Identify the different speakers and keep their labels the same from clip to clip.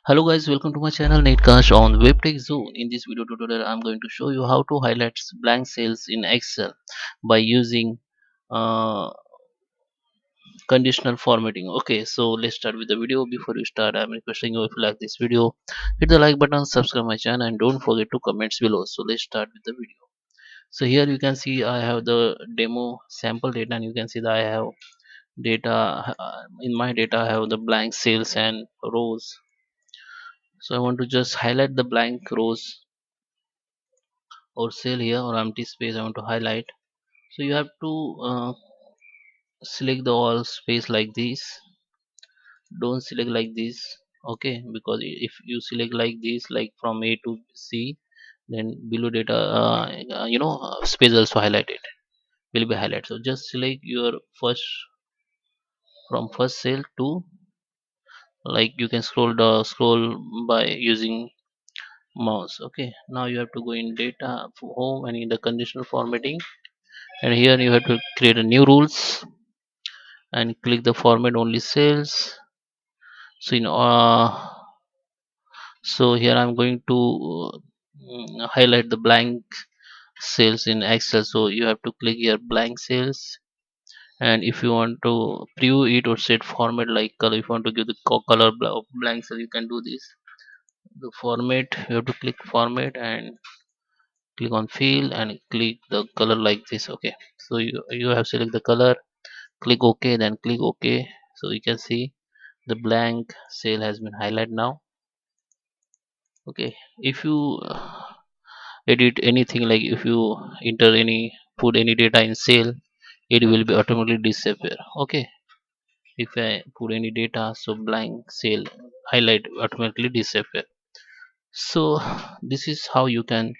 Speaker 1: Hello guys, welcome to my channel NetCast on WebTech Zone. In this video tutorial, I'm going to show you how to highlight blank cells in Excel by using uh, conditional formatting. Okay, so let's start with the video. Before we start, I'm requesting you, if you like this video, hit the like button, subscribe my channel, and don't forget to comments below. So let's start with the video. So here you can see I have the demo sample data, and you can see that I have data in my data. I have the blank cells and rows. So I want to just highlight the blank rows or cell here or empty space I want to highlight. So you have to select the all space like this. Don't select like this, okay? Because if you select like this, like from A to C, then below data, space also highlighted will be highlighted. So just select your first from first cell to, like, you can scroll by using mouse. Okay, now you have to go in data home and in the conditional formatting, and here you have to create a new rules and click the format only cells. So here I'm going to highlight the blank cells in Excel. So you have to click here blank cells, and if you want to preview it or set format like color, if you want to give the color blank cell, you can do this. The format, you have to click format and click on fill and click the color like this. Okay, so you have select the color, click OK, then click OK. So you can see the blank cell has been highlighted now. Okay, if you edit anything, like if you enter any, put any data in cell, it will be automatically disappear. Okay, if I put any data, so blank cell highlight automatically disappear. So this is how you can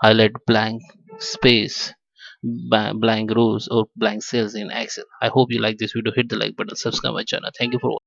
Speaker 1: highlight blank space, blank rows or blank cells in Excel. I hope you like this video. Hit the like button, subscribe my channel. Thank you for watching.